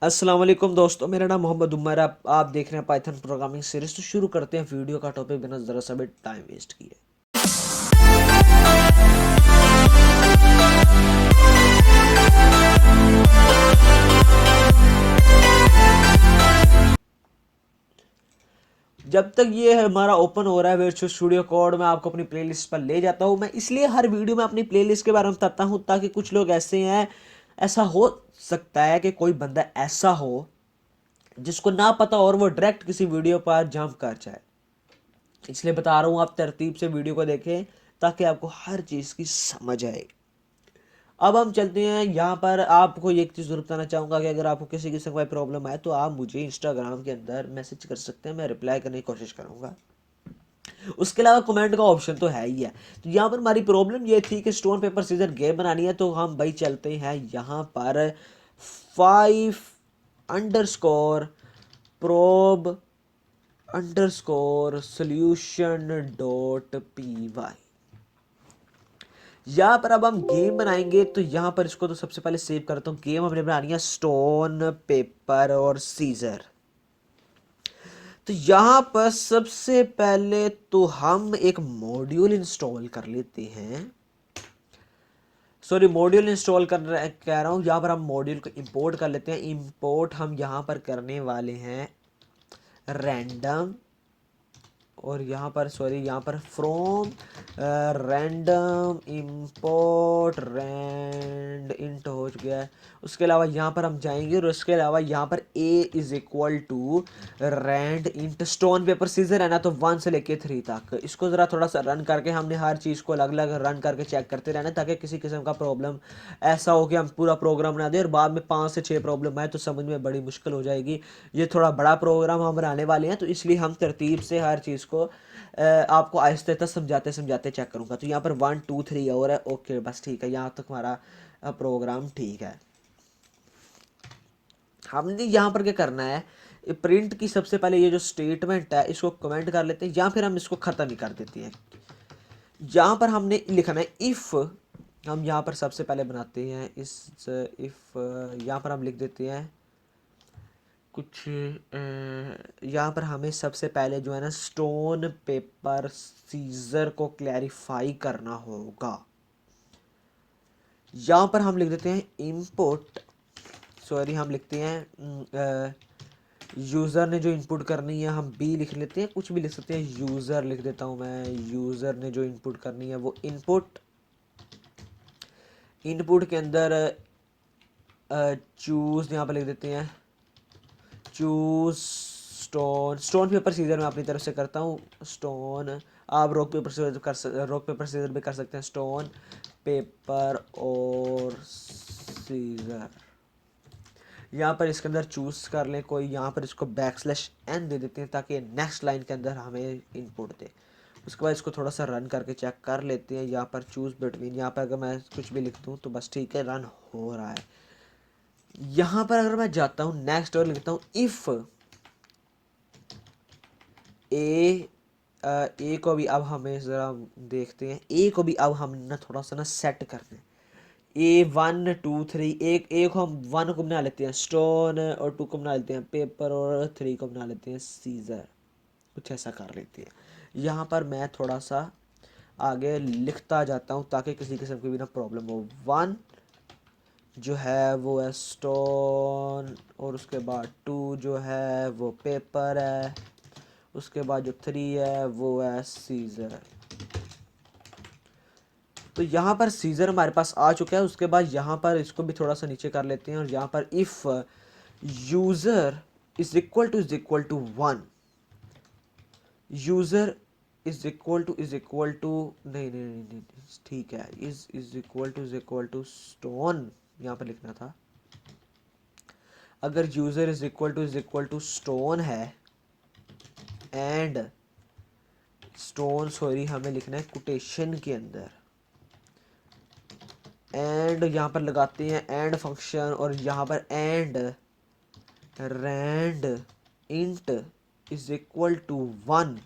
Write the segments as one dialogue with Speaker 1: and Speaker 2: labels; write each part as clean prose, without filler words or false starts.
Speaker 1: अस्सलाम वालेकुम दोस्तों, मेरा नाम मोहम्मद उमर है। आप देख रहे हैं पाइथन प्रोग्रामिंग सीरीज। तो शुरू करते हैं वीडियो का टॉपिक बिना ज़रा सा भी टाइम वेस्ट किए। जब तक ये हमारा ओपन हो रहा है वर्चुअल स्टूडियो कोड, मैं आपको अपनी प्लेलिस्ट पर ले जाता हूँ। मैं इसलिए हर वीडियो में अपनी प्लेलिस्ट के बारे में बताता हूँ ताकि कुछ लोग ऐसे हैं, ऐसा हो सकता है कि कोई बंदा ऐसा हो जिसको ना पता और वो डायरेक्ट किसी वीडियो पर जंप कर जाए। इसलिए बता रहा हूँ, आप तरतीब से वीडियो को देखें ताकि आपको हर चीज़ की समझ आए। अब हम चलते हैं यहाँ पर। आपको एक चीज़ जरूर बताना चाहूँगा कि अगर आपको किसी किस्म का प्रॉब्लम आए तो आप मुझे इंस्टाग्राम के अंदर मैसेज कर सकते हैं, मैं रिप्लाई करने की कोशिश करूँगा। उसके अलावा कमेंट का ऑप्शन तो है ही है। तो यहाँ पर हमारी प्रॉब्लम ये थी कि स्टोन पेपर सीजर गेम बनानी है, तो हम भाई चलते हैं यहाँ पर 5_probe_solution.py। यहाँ पर अब हम गेम बनाएंगे, तो यहाँ पर इसको तो सबसे पहले सेव करता हूँ। गेम हमने बनानी है स्टोन पेपर और सीजर। तो यहाँ पर सबसे पहले तो हम एक मॉड्यूल इंस्टॉल कर लेते हैं। सॉरी, मॉड्यूल इंस्टॉल कह रहा हूँ। यहाँ पर हम मॉड्यूल को इंपोर्ट कर लेते हैं। इंपोर्ट हम यहाँ पर करने वाले हैं रैंडम, और यहाँ पर सॉरी, यहाँ पर from random import randint हो गया है। उसके अलावा यहाँ पर हम जाएंगे और उसके अलावा यहाँ पर a is equal to randint stone paper scissor है ना, तो 1 से लेके 3 तक। इसको ज़रा थोड़ा सा रन करके हमने हर चीज़ को अलग अलग रन करके चेक करते रहना, ताकि किसी किस्म का प्रॉब्लम ऐसा हो कि हम पूरा प्रोग्राम बना दें और बाद में 5 से 6 प्रॉब्लम आए तो समझ में बड़ी मुश्किल हो जाएगी। ये थोड़ा बड़ा प्रोग्राम हम बनाने वाले हैं, तो इसलिए हम तरतीब से हर चीज़ को आपको आहिस्ता समझाते समझाते चेक करूँगा। तो यहाँ पर 1 2 3 और है। ओके, बस ठीक है, यहाँ तक हमारा प्रोग्राम ठीक है। हमने यहाँ पर क्या करना है, प्रिंट की सबसे पहले ये जो स्टेटमेंट है इसको कमेंट कर लेते हैं, या फिर हम इसको ख़त्म ही कर देते हैं। यहाँ पर हमने लिखना है इफ़। हम यहाँ पर सबसे पहले बनाते हैं इस इफ़। यहाँ पर हम लिख देते हैं कुछ यहाँ पर हमें सबसे पहले जो है ना स्टोन पेपर सीजर को क्लैरिफाई करना होगा। यहाँ पर हम लिख देते हैं इनपुट, सॉरी हम लिखते हैं यूज़र ने जो इनपुट करनी है, हम बी लिख लेते हैं, कुछ भी लिख सकते हैं। यूज़र लिख देता हूँ मैं। यूज़र ने जो इनपुट करनी है वो इनपुट। इनपुट के अंदर चूज़ यहाँ पर लिख देते हैं चूज स्टोन पेपर सीजर मैं अपनी तरफ से करता हूँ स्टोन। आप रॉक पेपर सीजर भी कर सकते हैं। स्टोन पेपर और सीजर यहाँ पर इसके अंदर चूज कर लें कोई। यहाँ पर इसको \n दे देते हैं ताकि नेक्स्ट लाइन के अंदर हमें इनपुट दे। उसके बाद इसको थोड़ा सा रन करके चेक कर लेते हैं। यहाँ पर चूज बिटवीन, यहाँ पर अगर मैं कुछ भी लिख दूँ तो बस ठीक है, रन हो रहा है। यहाँ पर अगर मैं जाता हूँ नेक्स्ट और लिखता हूँ इफ़ ए ए को भी अब हमें ज़रा देखते हैं। ए को भी अब हम ना थोड़ा सा ना सेट करते हैं। ए 1 2 3, एक ए को हम 1 को बना लेते हैं स्टोन, और 2 को बना लेते हैं पेपर, और 3 को बना लेते हैं सीजर। कुछ ऐसा कर लेते हैं। यहाँ पर मैं थोड़ा सा आगे लिखता जाता हूँ ताकि किसी किस्म की भी ना प्रॉब्लम हो। 1 जो है वो है स्टोन, और उसके बाद 2 जो है वो पेपर है, उसके बाद जो 3 है वो है सीजर। तो यहाँ पर सीजर हमारे पास आ चुका है। उसके बाद यहाँ पर इसको भी थोड़ा सा नीचे कर लेते हैं, और यहाँ पर if user is equal to 1, user is equal to नहीं नहीं नहीं नहीं, ठीक है, इज इक्वल टू स्टोन यहाँ पर लिखना था। अगर user is equal to stone है एंड स्टोन, सॉरी हमें लिखना है कोटेशन के अंदर एंड, यहाँ पर लगाते हैं एंड फंक्शन, और यहाँ पर and randint is equal to 1।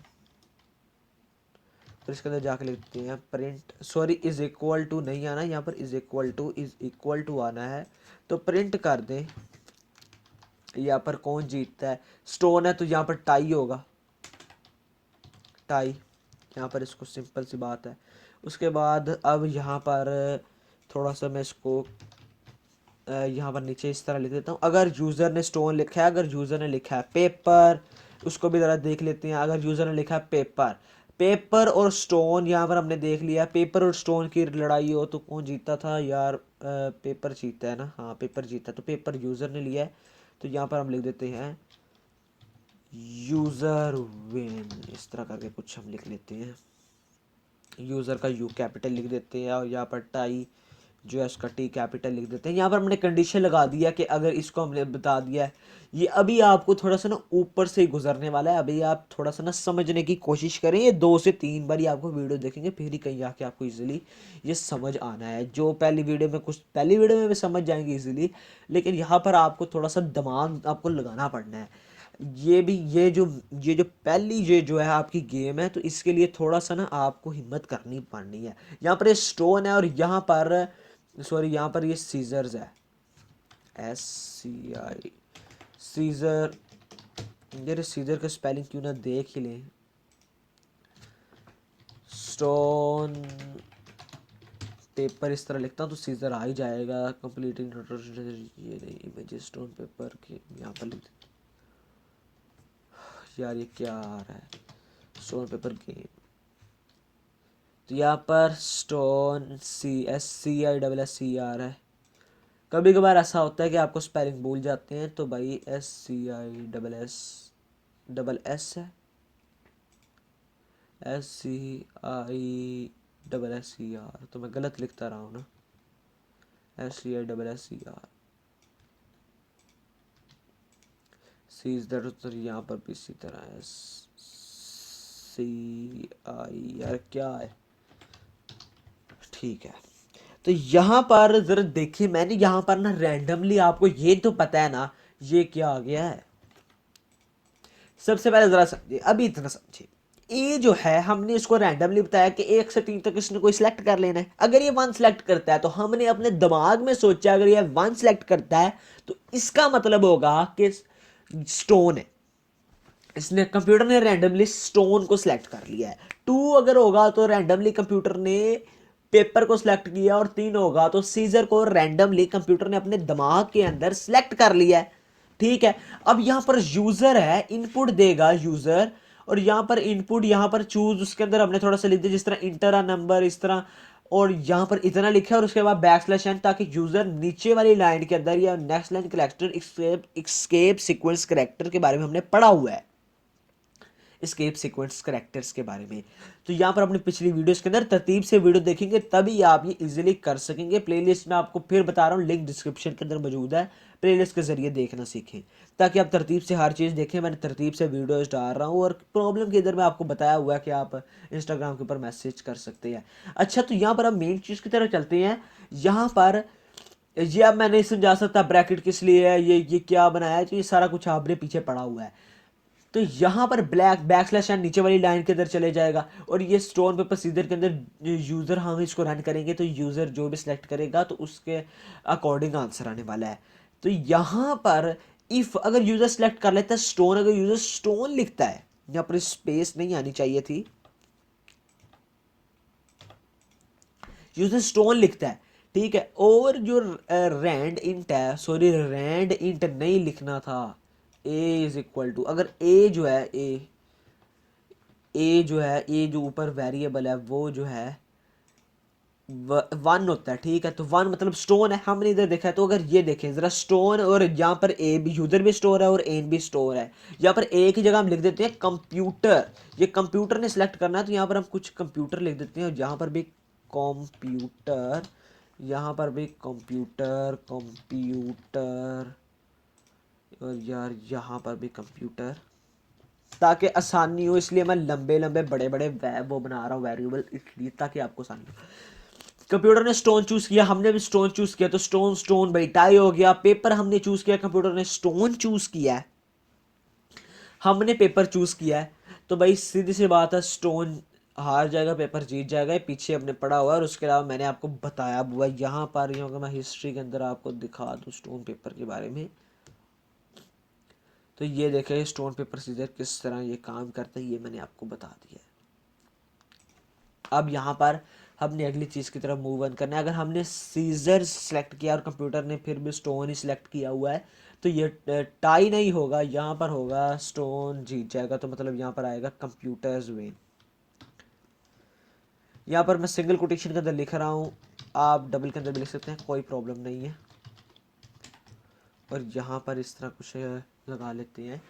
Speaker 1: और इसके अंदर जाके लिखते हैं print, sorry is equal to नहीं आना, यहाँ पर इज इक्वल टू आना है। तो प्रिंट कर दें यहाँ पर कौन जीतता है, स्टोन है तो यहाँ पर टाई होगा, टाई। यहाँ पर इसको सिंपल सी बात है। उसके बाद अब यहाँ पर थोड़ा सा मैं इसको यहाँ पर नीचे इस तरह लिख देता हूँ। अगर यूज़र ने स्टोन लिखा है, अगर यूज़र ने लिखा है पेपर, उसको भी ज़रा देख लेते हैं। अगर यूज़र ने लिखा है पेपर, पेपर और स्टोन, यहाँ पर हमने देख लिया पेपर और स्टोन की लड़ाई हो तो कौन जीता था यार, पेपर जीता है ना, हाँ पेपर जीता, तो पेपर यूज़र ने लिया है। तो यहाँ पर हम लिख देते हैं यूज़र विन, इस तरह करके कुछ हम लिख लेते हैं। यूज़र का यू कैपिटल लिख देते हैं और यहाँ पर टाई जो है उसका टी कैपिटल लिख देते हैं। यहाँ पर हमने कंडीशन लगा दिया कि अगर इसको हमने बता दिया है, ये अभी आपको थोड़ा सा ना ऊपर से ही गुजरने वाला है। अभी आप थोड़ा सा ना समझने की कोशिश करें, ये 2 से 3 बार आपको वीडियो देखेंगे फिर ही कहीं जाके आपको इजीली ये समझ आना है। जो पहली वीडियो में कुछ पहली वीडियो में भी समझ जाएंगे इजीली, लेकिन यहाँ पर आपको थोड़ा सा दिमाग आपको लगाना पड़ना है। ये भी ये जो पहली ये जो है आपकी गेम है, तो इसके लिए थोड़ा सा ना आपको हिम्मत करनी पड़नी है। यहाँ पर ये स्टोन है और यहाँ पर सॉरी यहाँ पर ये सीजर्स है, SCI सीजर। यार सीजर का स्पेलिंग क्यों ना देख ही लें। स्टोन पेपर इस तरह लिखता हूँ तो सीजर आ ही जाएगा। कंप्लीटिंग ये नहीं इमेज स्टोन पेपर के यहाँ पर लिख यार ये क्या आ रहा है, स्टोन पेपर गेम। तो यहाँ पर स्टोन SCI आ रहा है। कभी कभार ऐसा होता है कि आपको स्पेलिंग भूल जाते हैं, तो भाई SCI है, SCI तो मैं गलत लिखता रहा हूँ ना, SCI सीजर। तो यहाँ पर भी इसी तरह है SCI, यार क्या है, ठीक है। तो यहाँ पर जरा देखिए, मैंने यहाँ पर ना रैंडमली आपको ये तो पता है ना ये क्या आ गया है। सबसे पहले जरा समझिए, अभी इतना समझिए, ए जो है हमने इसको रैंडमली बताया कि 1 से 3 तक इसने कोई सिलेक्ट कर लेना है। अगर ये 1 सिलेक्ट करता है तो हमने अपने दिमाग में सोचा अगर ये 1 सिलेक्ट करता है तो इसका मतलब होगा कि स्टोन है। इसने कंप्यूटर ने रैंडमली स्टोन को सिलेक्ट कर लिया है। 2 अगर होगा तो रैंडमली कंप्यूटर ने पेपर को सिलेक्ट किया, और 3 होगा तो सीजर को रैंडमली कंप्यूटर ने अपने दिमाग के अंदर सिलेक्ट कर लिया है। ठीक है, अब यहां पर यूजर है, इनपुट देगा यूजर, और यहां पर इनपुट, यहां पर चूज, उसके अंदर हमने थोड़ा सा लिख दिया जिस तरह इंटर अ नंबर इस तरह, और यहां पर इतना लिखा है और उसके बाद बैकस्लैश n, ताकि यूजर नीचे वाली लाइन के अंदर या next line character escape sequence character के बारे में हमने पढ़ा हुआ है, एस्केप सीक्वेंस करेक्टर्स के बारे में। तो यहाँ पर अपनी पिछली वीडियोस के अंदर तरतीब से वीडियो देखेंगे तभी आप ये इजीली कर सकेंगे। प्लेलिस्ट में आपको फिर बता रहा हूँ, लिंक डिस्क्रिप्शन के अंदर मौजूद है, प्लेलिस्ट के जरिए देखना सीखें ताकि आप तरतीब से हर चीज़ देखें। मैंने तरतीब से वीडियोस डाल रहा हूँ, और प्रॉब्लम के इधर में आपको बताया हुआ है कि आप इंस्टाग्राम के ऊपर मैसेज कर सकते हैं। अच्छा, तो यहाँ पर हम मेन चीज़ की तरफ चलते हैं। यहाँ पर ये अब मैं नहीं समझा सकता ब्रैकेट किस लिए है, ये क्या बनाया है, तो ये सारा कुछ आपने पीछे पड़ा हुआ है। तो यहाँ पर ब्लैक बैकस्लैश एंड नीचे वाली लाइन के अंदर चले जाएगा, और ये स्टोन पेपर सीजर के अंदर यूज़र हम इसको रन करेंगे तो यूज़र जो भी सिलेक्ट करेगा तो उसके अकॉर्डिंग आंसर आने वाला है। तो यहाँ पर इफ़ अगर यूज़र सिलेक्ट कर लेता है स्टोन, अगर यूज़र स्टोन लिखता है, यहाँ पर स्पेस नहीं आनी चाहिए थी, यूज़र स्टोन लिखता है, ठीक है, और जो रैंड इंट है, सॉरी रैंड इंट नहीं लिखना था, ए इज इक्वल टू, अगर ए जो है ए जो ऊपर वेरिएबल है वो जो है 1 होता है, ठीक है, तो 1 मतलब स्टोन है, हमने इधर देखा है। तो अगर ये देखें जरा स्टोन, और यहाँ पर ए भी यूजर भी स्टोर है और एन भी स्टोर है, यहाँ पर ए की जगह हम लिख देते हैं कंप्यूटर, ये कंप्यूटर ने सिलेक्ट करना है, तो यहाँ पर हम कुछ कंप्यूटर लिख देते हैं, और यहाँ पर भी कंप्यूटर, यहाँ पर भी कंप्यूटर, और यार यहाँ पर भी कंप्यूटर, ताकि आसानी हो, इसलिए मैं लंबे लंबे बड़े बड़े वो बना रहा हूँ वेरिएबल, इसलिए ताकि आपको आसानी हो। कंप्यूटर ने स्टोन चूज किया, हमने भी स्टोन चूज किया, तो स्टोन स्टोन भाई टाई हो गया। पेपर हमने चूज किया, कंप्यूटर ने स्टोन चूज किया है, हमने पेपर चूज किया है, तो भाई सीधी सी बात है स्टोन हार जाएगा, पेपर जीत जाएगा। ये पीछे हमने पढ़ा हुआ है, और उसके अलावा मैंने आपको बताया हुआ यहाँ पर, मैं हिस्ट्री के अंदर आपको दिखा दूँ स्टोन पेपर के बारे में। तो ये देखें स्टोन पेपर सीजर किस तरह ये काम करता है, ये मैंने आपको बता दिया है। अब यहाँ पर हमने अगली चीज़ की तरफ मूव ऑन करना है। अगर हमने सीजर सेलेक्ट किया और कंप्यूटर ने फिर भी स्टोन ही सिलेक्ट किया हुआ है तो ये टाई नहीं होगा, यहाँ पर होगा स्टोन जीत जाएगा। तो मतलब यहाँ पर आएगा कंप्यूटर्स विन। यहाँ पर मैं सिंगल कोटेशन के अंदर लिख रहा हूँ, आप डबल के अंदर भी लिख सकते हैं, कोई प्रॉब्लम नहीं है। और यहाँ पर इस तरह कुछ लगा लेते हैं।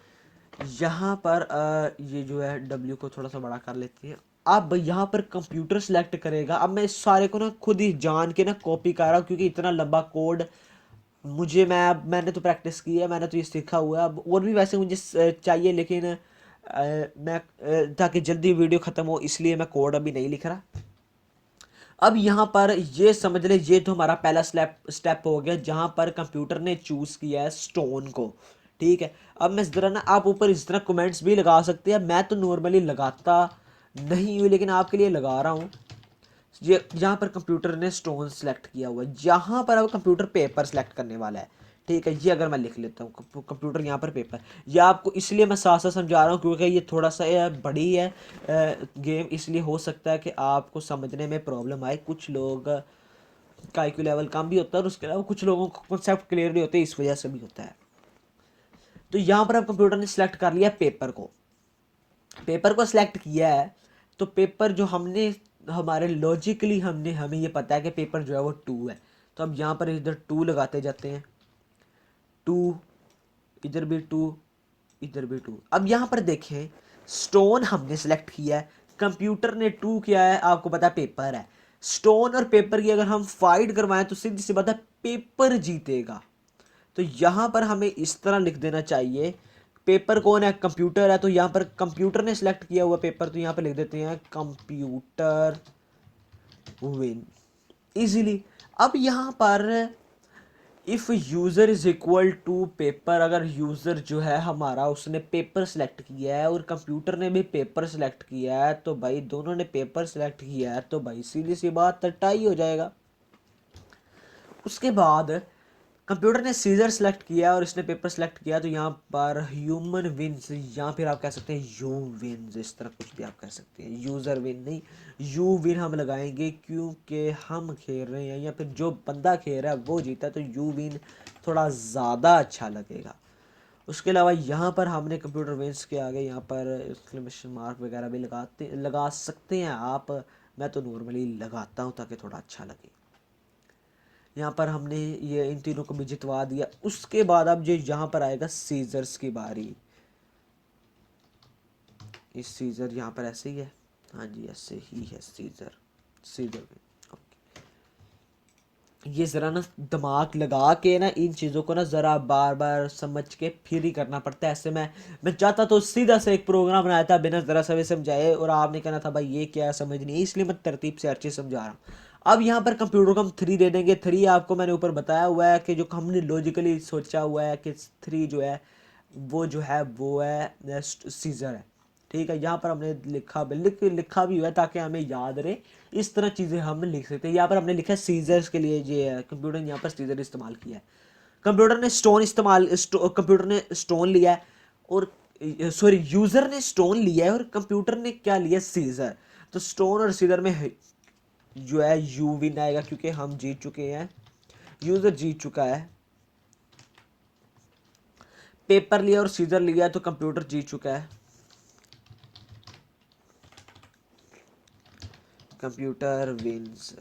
Speaker 1: यहाँ पर ये जो है डब्ल्यू को थोड़ा सा बड़ा कर लेते हैं। अब यहाँ पर कंप्यूटर सेलेक्ट करेगा। अब मैं इस सारे को ना खुद ही जान के ना कॉपी कर रहा हूँ क्योंकि इतना लंबा कोड मैंने तो प्रैक्टिस की है, मैंने तो ये सीखा हुआ है। अब और भी वैसे मुझे चाहिए, लेकिन ताकि जल्दी वीडियो ख़त्म हो इसलिए मैं कोड अभी नहीं लिख रहा। अब यहाँ पर ये समझ ले, ये तो हमारा पहला स्टेप हो गया जहाँ पर कंप्यूटर ने चूज़ किया है स्टोन को। ठीक है, अब मैं इस तरह ना, आप ऊपर इस तरह कमेंट्स भी लगा सकते हैं। मैं तो नॉर्मली लगाता नहीं हूँ लेकिन आपके लिए लगा रहा हूँ। ये यहाँ पर कंप्यूटर ने स्टोन सेलेक्ट किया हुआ है, यहाँ पर अब कंप्यूटर पेपर सेलेक्ट करने वाला है। ठीक है, ये अगर मैं लिख लेता हूँ कंप्यूटर यहाँ पर पेपर, ये आपको इसलिए मैं साथ साथ समझा रहा हूँ क्योंकि ये थोड़ा सा बड़ी है गेम, इसलिए हो सकता है कि आपको समझने में प्रॉब्लम आए। कुछ लोग का IQ लेवल कम भी होता है और उसके अलावा कुछ लोगों को कॉन्सेप्ट क्लियर नहीं होते, इस वजह से भी होता है। तो यहाँ पर अब कंप्यूटर ने सिलेक्ट कर लिया पेपर को सिलेक्ट किया है। तो पेपर जो हमने हमारे लॉजिकली हमें ये पता है कि पेपर जो है वो 2 है। तो अब यहाँ पर इधर 2 लगाते जाते हैं, 2, इधर भी 2, इधर भी 2। अब यहाँ पर देखें स्टोन हमने सेलेक्ट किया है, कंप्यूटर ने 2 किया है, आपको पता है पेपर है। स्टोन और पेपर की अगर हम फाइट करवाएं तो सीधी सी बात है पेपर जीतेगा। तो यहाँ पर हमें इस तरह लिख देना चाहिए, पेपर कौन है, कंप्यूटर है। तो यहाँ पर कंप्यूटर ने सिलेक्ट किया हुआ पेपर, तो यहाँ पर लिख देते हैं कंप्यूटर विन इजीली। अब यहाँ पर if user is equal to paper, अगर यूज़र जो है हमारा उसने पेपर सेलेक्ट किया है और कंप्यूटर ने भी पेपर सेलेक्ट किया है, तो भाई दोनों ने पेपर सेलेक्ट किया है तो भाई सीधी सी बात टाई हो जाएगा। उसके बाद कंप्यूटर ने सीजर सेलेक्ट किया और इसने पेपर सेलेक्ट किया, तो यहाँ पर ह्यूमन विन्स, या फिर आप कह सकते हैं यू विन्स, इस तरह कुछ भी आप कह सकते हैं। यूज़र विन नहीं, यू विन हम लगाएंगे क्योंकि हम खेल रहे हैं या फिर जो बंदा खेल रहा है वो जीता, तो यू विन थोड़ा ज़्यादा अच्छा लगेगा। उसके अलावा यहाँ पर हमने कंप्यूटर विन्स के आगे यहाँ पर एक्सक्लेमेशन मार्क वगैरह भी लगा सकते हैं आप। मैं तो नॉर्मली लगाता हूँ ताकि थोड़ा अच्छा लगे। यहाँ पर हमने ये इन तीनों को भी जितवा दिया। उसके बाद अब जो यहाँ पर आएगा सीजर्स की बारी। इस सीजर यहाँ पर ऐसे ही है, हाँ जी ऐसे ही है सीजर में। ये ज़रा ना दिमाग लगा के ना इन चीज़ों को ना ज़रा बार बार समझ के फिर ही करना पड़ता है। ऐसे मैं चाहता तो सीधा से एक प्रोग्राम बनाया था बिना ज़रा सा भी समझाए, और आपने कहना था भाई ये क्या समझ नहीं, इसलिए मैं तरतीब से हर चीज़ समझा रहा हूँ। अब यहाँ पर कंप्यूटर को हम 3 दे देंगे। 3 आपको मैंने ऊपर बताया हुआ है कि जो हमने लॉजिकली सोचा हुआ है कि 3 जो है वो है सीजर है। ठीक है, यहाँ पर हमने लिखा भी हुआ है ताकि हमें याद रहे। इस तरह चीज़ें हम लिख सकते हैं। यहाँ पर हमने लिखा है सीजर्स के लिए, ये कंप्यूटर ने यहाँ पर सीजर इस्तेमाल किया है। कंप्यूटर ने स्टोन लिया है और सॉरी यूज़र ने स्टोन लिया है और कंप्यूटर ने क्या लिया, सीजर। तो स्टोन और सीजर में जो है यू विन आएगा क्योंकि हम जीत चुके हैं, यूज़र जीत चुका है। पेपर लिया और सीजर लिया तो कंप्यूटर जीत चुका है, कंप्यूटर विन्स।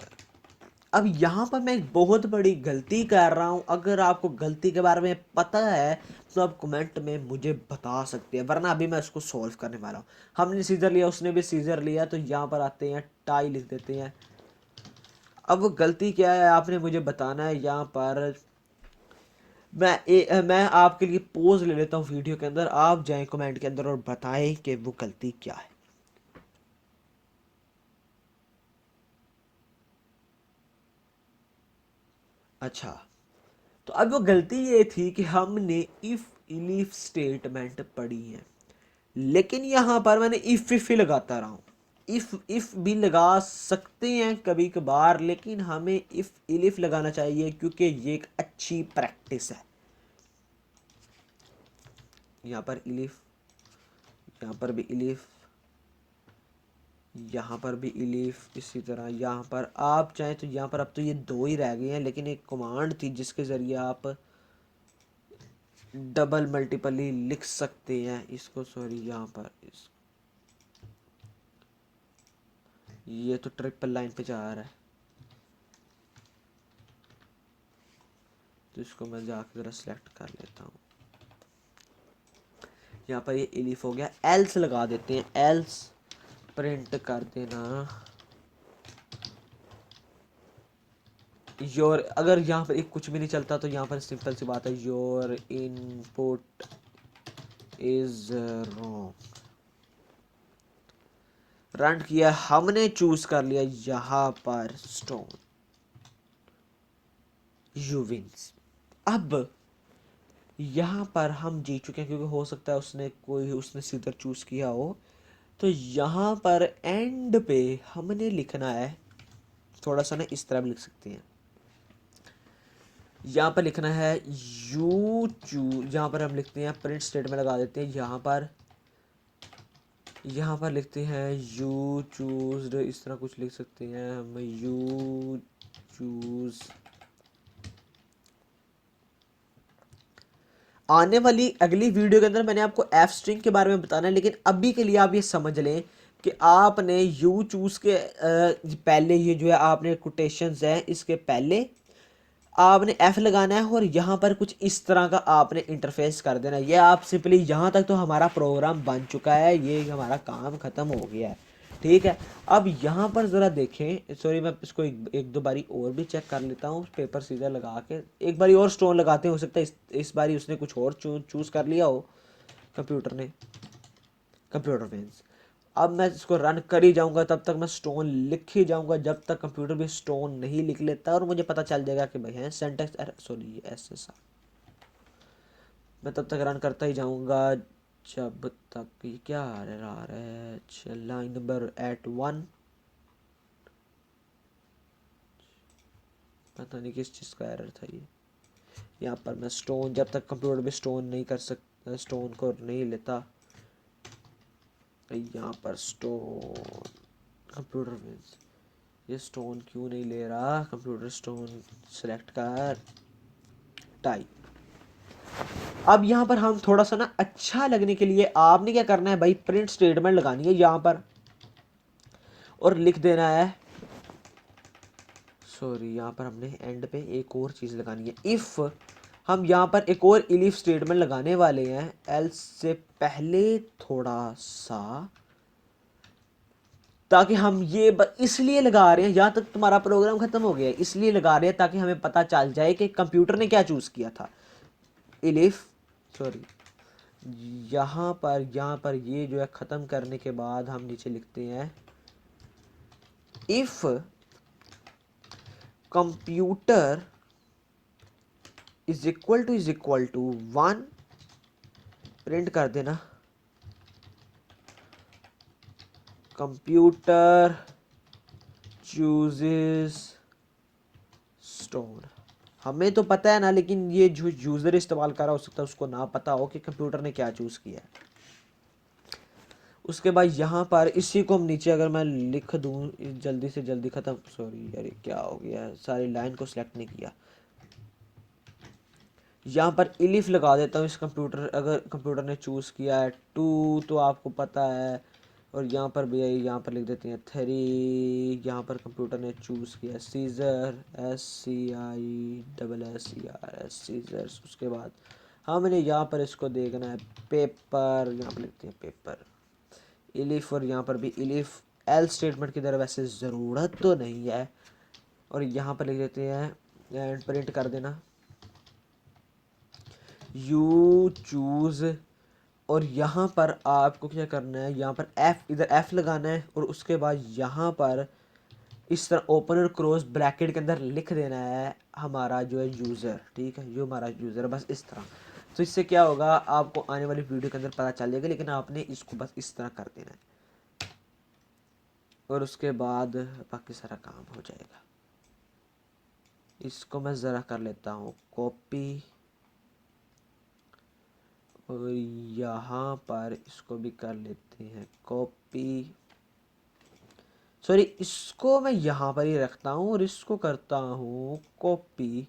Speaker 1: अब यहाँ पर मैं एक बहुत बड़ी गलती कर रहा हूँ। अगर आपको गलती के बारे में पता है तो आप कमेंट में मुझे बता सकते हैं, वरना अभी मैं उसको सॉल्व करने वाला हूँ। हमने सीजर लिया, उसने भी सीजर लिया, तो यहाँ पर आते हैं टाई लिख देते हैं। अब वो गलती क्या है आपने मुझे बताना है। यहाँ पर मैं आपके लिए पोज ले लेता हूँ वीडियो के अंदर, आप जाएं कमेंट के अंदर और बताएं कि वो गलती क्या है। अच्छा, तो अब वो गलती ये थी कि हमने इफ इलीफ स्टेटमेंट पढ़ी है, लेकिन यहाँ पर मैंने इफ ही लगाता रहा हूँ। इफ भी लगा सकते हैं कभी कभार, लेकिन हमें इफ इलिफ लगाना चाहिए क्योंकि ये एक अच्छी प्रैक्टिस है। यहाँ पर इलिफ, यहाँ पर भी इलिफ, यहाँ पर भी इलिफ, इसी तरह यहाँ पर आप चाहें तो यहाँ पर अब तो ये दो ही रह गए हैं, लेकिन एक कमांड थी जिसके ज़रिए आप डबल मल्टीपली लिख सकते हैं इसको। सॉरी, यहाँ पर ये तो ट्रिपल लाइन पे जा रहा है, तो इसको मैं जाकर ज़रा सेलेक्ट कर लेता हूँ। यहाँ पर ये इलिफ हो गया, एल्स लगा देते हैं, एल्स प्रिंट कर देना योर। अगर यहाँ पर एक कुछ भी नहीं चलता तो यहाँ पर सिंपल सी बात है, your input is wrong. Run किया, हमने चूज कर लिया यहाँ पर स्टोन, यू विंस। अब यहाँ पर हम जीत चुके हैं, क्योंकि हो सकता है उसने सीधर चूज किया हो। तो यहाँ पर एंड पे हमने लिखना है, थोड़ा सा ना इस तरह भी लिख सकते हैं। यहाँ पर लिखना है यू चूज, यहाँ पर हम लिखते हैं प्रिंट स्टेटमेंट लगा देते हैं, यहाँ पर लिखते हैं यू चूज, इस तरह कुछ लिख सकते हैं हम, यू चूज। आने वाली अगली वीडियो के अंदर मैंने आपको एफ स्ट्रिंग के बारे में बताना है, लेकिन अभी के लिए आप ये समझ लें कि आपने यू चूज के पहले ये जो है आपने कोटेशंस है, इसके पहले आपने एफ लगाना है और यहाँ पर कुछ इस तरह का आपने इंटरफेस कर देना है। ये आप सिंपली, यहाँ तक तो हमारा प्रोग्राम बन चुका है, ये हमारा काम ख़त्म हो गया है, ठीक है। अब यहाँ पर ज़रा देखें, सॉरी मैं इसको एक दो बारी और भी चेक कर लेता हूँ, पेपर सीधा लगा के एक बारी और स्टोन लगाते हैं, हो सकता है इस बारी उसने कुछ और चूज़ कर लिया हो कंप्यूटर ने, कंप्यूटर मीन्स। अब मैं इसको रन कर ही जाऊंगा, तब तक मैं स्टोन लिख ही जाऊंगा, जब तक कंप्यूटर भी स्टोन नहीं लिख लेता, और मुझे पता चल जाएगा कि भाई है सेंटेक्स एरर, सॉरी एसएसआर। मैं तब तक रन करता ही जाऊंगा जब तक ये क्या आ रहा है। अच्छा, लाइन नंबर @1, पता नहीं किस चीज़ का एरर था ये। यहाँ पर मैं स्टोन, जब तक कंप्यूटर भी स्टोन नहीं कर सकता, स्टोन को नहीं लेता, यहाँ पर स्टोन कंप्यूटर मीन्स, ये स्टोन क्यों नहीं ले रहा कंप्यूटर, स्टोन सेलेक्ट कर टाइप। अब यहाँ पर हम थोड़ा सा ना अच्छा लगने के लिए आपने क्या करना है भाई, प्रिंट स्टेटमेंट लगानी है यहाँ पर और लिख देना है, सॉरी यहाँ पर हमने एंड पे एक और चीज़ लगानी है, इफ़। हम यहाँ पर एक और इलिफ स्टेटमेंट लगाने वाले हैं, एल्स से पहले थोड़ा सा, ताकि हम ये इसलिए लगा रहे हैं, यहाँ तक तुम्हारा प्रोग्राम खत्म हो गया है, इसलिए लगा रहे हैं ताकि हमें पता चल जाए कि कंप्यूटर ने क्या चूज़ किया था। इलिफ, सॉरी यहाँ पर ये जो है ख़त्म करने के बाद हम नीचे लिखते हैं if computer is equal to 1, print कर देना कंप्यूटर चूजेस स्टोन। हमें तो पता है ना, लेकिन ये जो यूज़र इस्तेमाल कर रहा हो सकता है उसको ना पता हो कि कंप्यूटर ने क्या चूज़ किया है। उसके बाद यहाँ पर इसी को हम नीचे अगर मैं लिख दूँ जल्दी से जल्दी ख़त्म, सॉरी यार ये क्या हो गया, सारी लाइन को सिलेक्ट नहीं किया। यहाँ पर इलिफ लगा देता हूँ, इस कंप्यूटर, अगर कंप्यूटर ने चूज़ किया है 2 तो आपको पता है, और यहाँ पर भी यहाँ पर लिख देते हैं 3, यहाँ पर कंप्यूटर ने चूज़ किया सीज़र, SCISSER सीज़र्स। उसके बाद हमने यहाँ पर इसको देखना है पेपर, यहाँ पर लिखते हैं पेपर इलिफ, और यहाँ पर भी इलिफ। एल स्टेटमेंट की तरह वैसे ज़रूरत तो नहीं है, और यहाँ पर लिख देते हैं एंड प्रिंट कर देना यू चूज़। और यहाँ पर आपको क्या करना है, यहाँ पर एफ, इधर एफ लगाना है, और उसके बाद यहाँ पर इस तरह ओपन और क्लोज ब्रैकेट के अंदर लिख देना है हमारा जो है यूज़र, ठीक है, जो हमारा यूज़र है, बस इस तरह। तो इससे क्या होगा आपको आने वाली वीडियो के अंदर पता चल जाएगा, लेकिन आपने इसको बस इस तरह कर देना है, और उसके बाद बाकी सारा काम हो जाएगा। इसको मैं ज़रा कर लेता हूँ कॉपी, और यहाँ पर इसको भी कर लेते हैं कॉपी। सॉरी, इसको मैं यहाँ पर ही रखता हूँ और इसको करता हूँ कॉपी।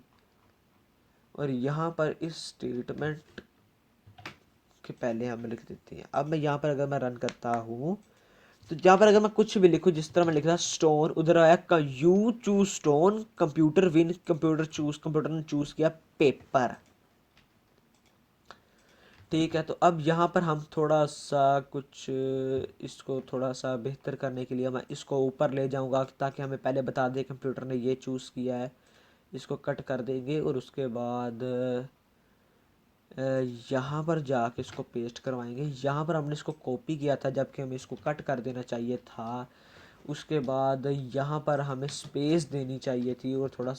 Speaker 1: और यहाँ पर इस स्टेटमेंट के पहले हम लिख देते हैं। अब मैं यहाँ पर अगर मैं रन करता हूँ तो यहाँ पर अगर मैं कुछ भी लिखूँ, जिस तरह मैं लिख रहा स्टोन, उधर आया you choose stone, computer win, computer ने चूज किया पेपर। ठीक है, तो अब यहाँ पर हम थोड़ा सा कुछ इसको थोड़ा सा बेहतर करने के लिए मैं इसको ऊपर ले जाऊंगा ताकि हमें पहले बता दे कंप्यूटर ने ये चूज़ किया है। इसको कट कर देंगे और उसके बाद यहाँ पर जाके इसको पेस्ट करवाएंगे। यहाँ पर हमने इसको कॉपी किया था जबकि हमें इसको कट कर देना चाहिए था। उसके बाद यहाँ पर हमें स्पेस देनी चाहिए थी और थोड़ा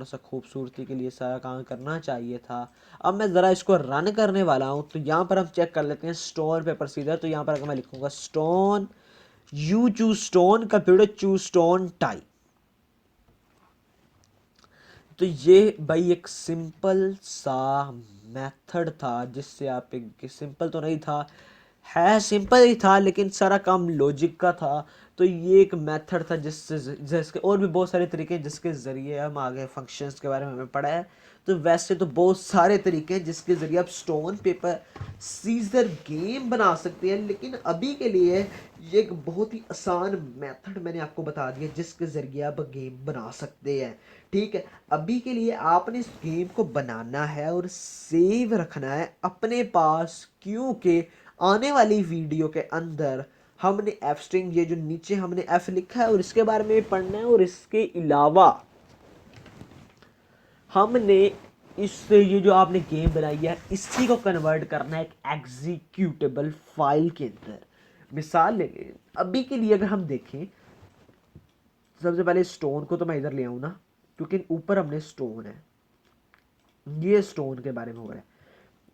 Speaker 1: सा खूबसूरती के लिए सारा काम करना चाहिए था। अब मैं ज़रा इसको रन करने वाला हूँ तो यहाँ पर हम चेक कर लेते हैं स्टोन पेपर सीजर। तो यहाँ पर अगर मैं लिखूँगा stone, you choose stone, computer choose stone tie, तो ये भाई एक सिंपल सा मेथड था जिससे आप एक, सिंपल तो नहीं था, है सिंपल ही था लेकिन सारा काम लॉजिक का था। तो ये एक मेथड था जिसके और भी बहुत सारे तरीके हैं जिसके ज़रिए हम आगे फंक्शंस के बारे में हमें पढ़ा है। तो वैसे तो बहुत सारे तरीके हैं जिसके ज़रिए आप स्टोन पेपर सीजर गेम बना सकते हैं, लेकिन अभी के लिए ये एक बहुत ही आसान मेथड मैंने आपको बता दिया जिसके ज़रिए आप गेम बना सकते हैं। ठीक है, अभी के लिए आपने इस गेम को बनाना है और सेव रखना है अपने पास, क्योंकि आने वाली वीडियो के अंदर हमने एफ स्ट्रिंग, ये जो नीचे हमने एफ लिखा है और इसके बारे में पढ़ना है, और इसके अलावा हमने इससे ये जो आपने गेम बनाई है इसी को कन्वर्ट करना है एक एग्जीक्यूटेबल फाइल के अंदर। मिसाल ले लें, अभी के लिए अगर हम देखें, सबसे पहले स्टोन को तो मैं इधर ले आऊँ ना, क्योंकि ऊपर हमने स्टोन है, ये स्टोन के बारे में हो रहा है।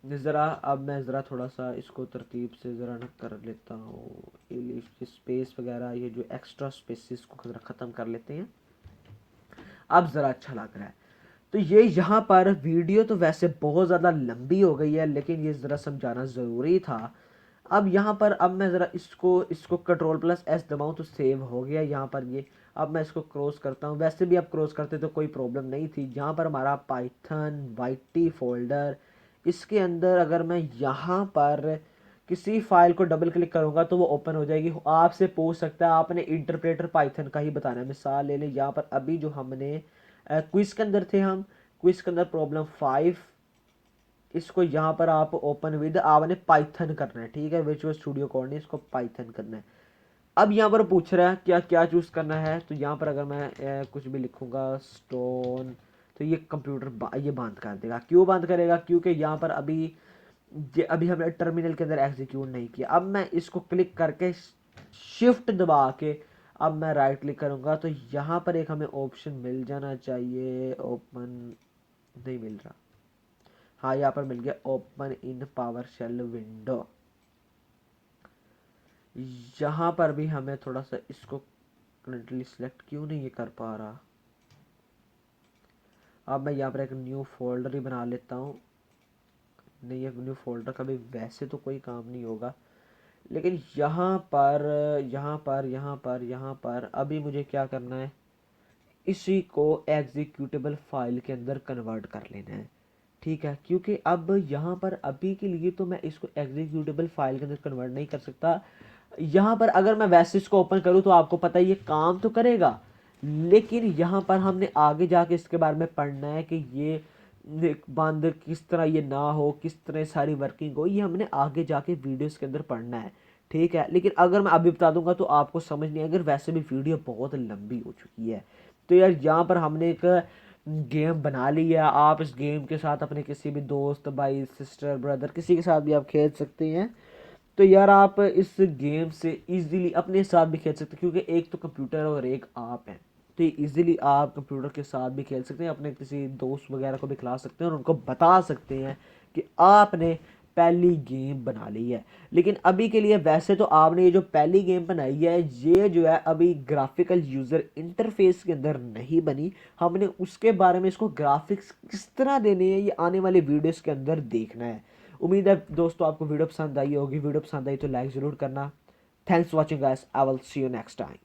Speaker 1: ज़रा अब मैं ज़रा थोड़ा सा इसको तरतीब से ज़रा न कर लेता हूँ, स्पेस वगैरह ये जो एक्स्ट्रा स्पेसिस को ख़त्म कर लेते हैं। अब ज़रा अच्छा लग रहा है। तो ये यहाँ पर वीडियो तो वैसे बहुत ज़्यादा लंबी हो गई है लेकिन ये ज़रा समझाना ज़रूरी था। अब यहाँ पर अब मैं ज़रा इसको कंट्रोल प्लस एस दबाऊँ तो सेव हो गया यहाँ पर ये। अब मैं इसको क्रॉस करता हूँ, वैसे भी आप क्रॉस करते तो कोई प्रॉब्लम नहीं थी। यहाँ पर हमारा पाइथन वाईटी फोल्डर, इसके अंदर अगर मैं यहाँ पर किसी फाइल को डबल क्लिक करूँगा तो वो ओपन हो जाएगी। आपसे पूछ सकता है आपने इंटरप्रेटर पाइथन का ही बताना है। मिसाल ले लें, यहाँ पर अभी जो हमने क्विज के अंदर थे, हम क्विज के अंदर प्रॉब्लम 5, इसको यहाँ पर आप ओपन विद आपने पाइथन करना है। ठीक है, विजुअल स्टूडियो कोड नहीं, इसको पाइथन करना है। अब यहाँ पर पूछ रहा है क्या क्या चूज़ करना है, तो यहाँ पर अगर मैं कुछ भी लिखूँगा स्टोन, तो ये कंप्यूटर ये बंद कर देगा। क्यों बंद करेगा? क्योंकि यहाँ पर अभी हमने टर्मिनल के अंदर एग्जीक्यूट नहीं किया। अब मैं इसको क्लिक करके शिफ्ट दबा के अब मैं राइट क्लिक करूँगा तो यहाँ पर एक हमें ऑप्शन मिल जाना चाहिए। ओपन नहीं मिल रहा, हाँ यहाँ पर मिल गया, open in PowerShell window. यहाँ पर भी हमें थोड़ा सा इसको करंटली सिलेक्ट क्यों नहीं ये कर पा रहा। अब मैं यहाँ पर एक न्यू फोल्डर ही बना लेता हूँ। नहीं, ये न्यू फोल्डर का भी वैसे तो कोई काम नहीं होगा, लेकिन यहाँ पर अभी मुझे क्या करना है, इसी को एग्जीक्यूटेबल फाइल के अंदर कन्वर्ट कर लेना है। ठीक है, क्योंकि अब यहाँ पर अभी के लिए तो मैं इसको एग्जीक्यूटेबल फाइल के अंदर कन्वर्ट नहीं कर सकता। यहाँ पर अगर मैं वैसे इसको ओपन करूँ तो आपको पता है ये काम तो करेगा, लेकिन यहाँ पर हमने आगे जाके इसके बारे में पढ़ना है कि ये बंद किस तरह ये ना हो, किस तरह सारी वर्किंग हो, ये हमने आगे जाके वीडियोस के अंदर पढ़ना है। ठीक है, लेकिन अगर मैं अभी बता दूंगा तो आपको समझ नहीं आएगा, वैसे भी वीडियो बहुत लंबी हो चुकी है। तो यार यहाँ पर हमने एक गेम बना ली है, आप इस गेम के साथ अपने किसी भी दोस्त, भाई, सिस्टर, ब्रदर, किसी के साथ भी आप खेल सकते हैं। तो यार आप इस गेम से इजीली अपने साथ भी खेल सकते हैं, क्योंकि एक तो कंप्यूटर और एक आप है। तो इजीली आप कंप्यूटर के साथ भी खेल सकते हैं, अपने किसी दोस्त वगैरह को भी खिला सकते हैं और उनको बता सकते हैं कि आपने पहली गेम बना ली है। लेकिन अभी के लिए वैसे तो आपने ये जो पहली गेम बनाई है ये जो है अभी ग्राफिकल यूज़र इंटरफेस के अंदर नहीं बनी। हमने उसके बारे में, इसको ग्राफिक्स किस तरह देने हैं, ये आने वाले वीडियोस के अंदर देखना है। उम्मीद है दोस्तों आपको वीडियो पसंद आई होगी। वीडियो पसंद आई तो लाइक ज़रूर करना। Thanks for watching guys, I will see you next time.